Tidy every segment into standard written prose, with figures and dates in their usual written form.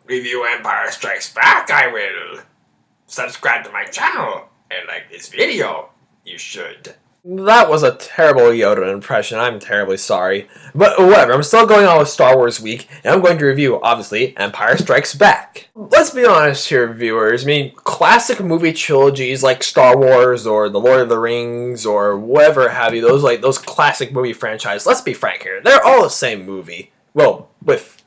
Review Empire Strikes Back, I will. Subscribe to my channel and like this video. You should. That was a terrible Yoda impression. I'm terribly sorry. But whatever, I'm still going on with Star Wars Week, and I'm going to review, obviously, Empire Strikes Back. Let's be honest here, viewers. I mean, classic movie trilogies like Star Wars or The Lord of the Rings or whatever have you, those classic movie franchises, let's be frank here, they're all the same movie. Well, with,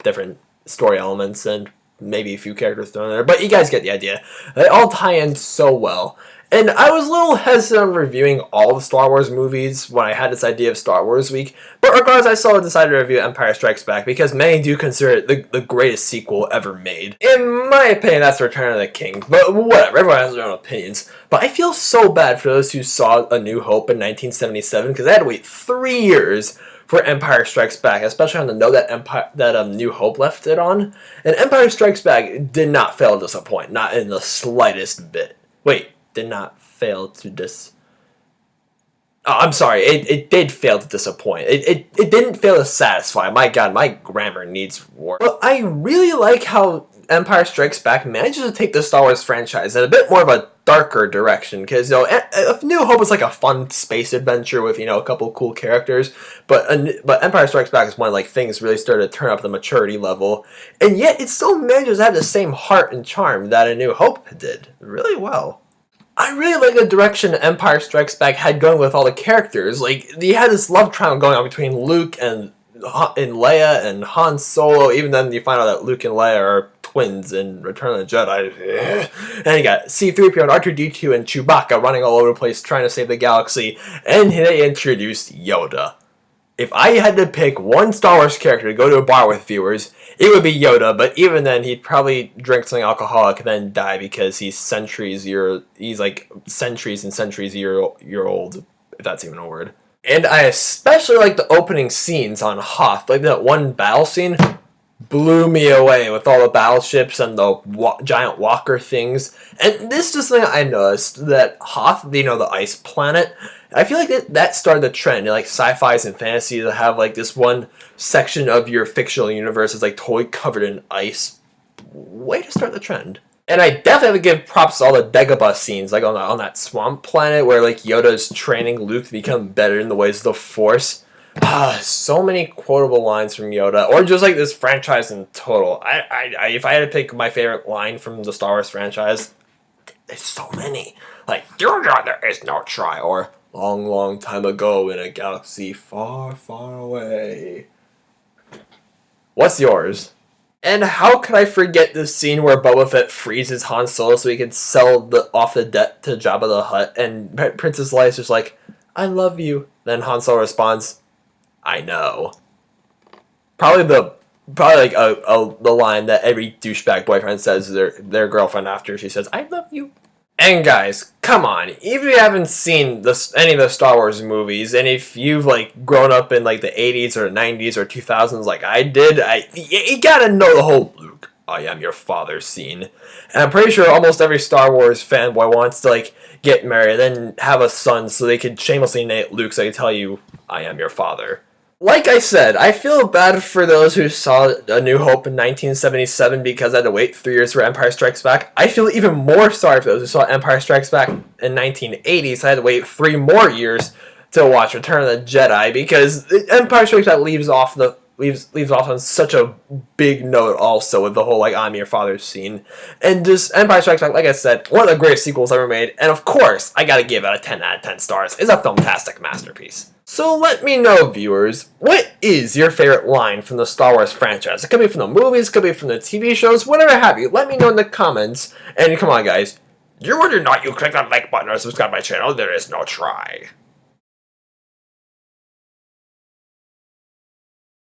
different story elements and maybe a few characters thrown in there, but you guys get the idea. They all tie in so well. And I was a little hesitant on reviewing all the Star Wars movies when I had this idea of Star Wars Week, but regardless, I still decided to review Empire Strikes Back because many do consider it the greatest sequel ever made. In my opinion, that's Return of the King, but whatever, everyone has their own opinions. But I feel so bad for those who saw A New Hope in 1977 because they had to wait 3 years for Empire Strikes Back, especially on the note that New Hope left it on. And Empire Strikes Back did not fail to disappoint, not in the slightest bit. Wait. Did not fail to I'm sorry, it did fail to disappoint. It didn't fail to satisfy. My god, my grammar needs work. But I really like how Empire Strikes Back manages to take the Star Wars franchise in a bit more of a darker direction. Because, New Hope is like a fun space adventure with, a couple cool characters. But Empire Strikes Back is when, things really started to turn up the maturity level. And yet, it still manages to have the same heart and charm that A New Hope did. Really well. I really like the direction Empire Strikes Back had going with all the characters. You had this love triangle going on between Luke and Leia and Han Solo. Even then, you find out that Luke and Leia are twins in Return of the Jedi. And you got C-3PO and R2-D2 and Chewbacca running all over the place trying to save the galaxy. And they introduced Yoda. If I had to pick one Star Wars character to go to a bar with viewers, it would be Yoda, but even then, he'd probably drink something alcoholic and then die because he's centuries and centuries year old, if that's even a word. And I especially like the opening scenes on Hoth. That one battle scene blew me away with all the battleships and the giant walker things. And this is something I noticed, that Hoth, the ice planet, I feel like that started the trend in sci-fis and fantasy to have this one section of your fictional universe is totally covered in ice. Way to start the trend. And I definitely have to give props to all the Dagobah scenes, on that swamp planet where Yoda's training Luke to become better in the ways of the Force. So many quotable lines from Yoda, or just this franchise in total. If I had to pick my favorite line from the Star Wars franchise, there's so many. Yoda, there is no try, or long, long time ago in a galaxy far, far away. What's yours? And how could I forget the scene where Boba Fett freezes Han Solo so he can sell off the debt to Jabba the Hutt, and Princess Leia's just I love you. Then Han Solo responds, I know. Probably the line that every douchebag boyfriend says to their girlfriend after she says, I love you. And guys, come on, even if you haven't seen any of the Star Wars movies, and if you've grown up in the 80s or 90s or 2000s like I did, you gotta know the whole Luke, I am your father scene. And I'm pretty sure almost every Star Wars fanboy wants to get married and then have a son so they could shamelessly name Luke so they can tell you, I am your father. Like I said, I feel bad for those who saw A New Hope in 1977 because I had to wait 3 years for Empire Strikes Back. I feel even more sorry for those who saw Empire Strikes Back in 1980, so I had to wait 3 more years to watch Return of the Jedi because Empire Strikes Back leaves off on such a big note also with the whole I'm your father scene. And just Empire Strikes Back, like I said, one of the greatest sequels ever made, and of course, I gotta give it a 10 out of 10 stars. It's a filmtastic masterpiece. So let me know, viewers, what is your favorite line from the Star Wars franchise? It could be from the movies, it could be from the TV shows, whatever have you. Let me know in the comments. And come on, guys. You whether or not you click that like button or subscribe to my channel, there is no try.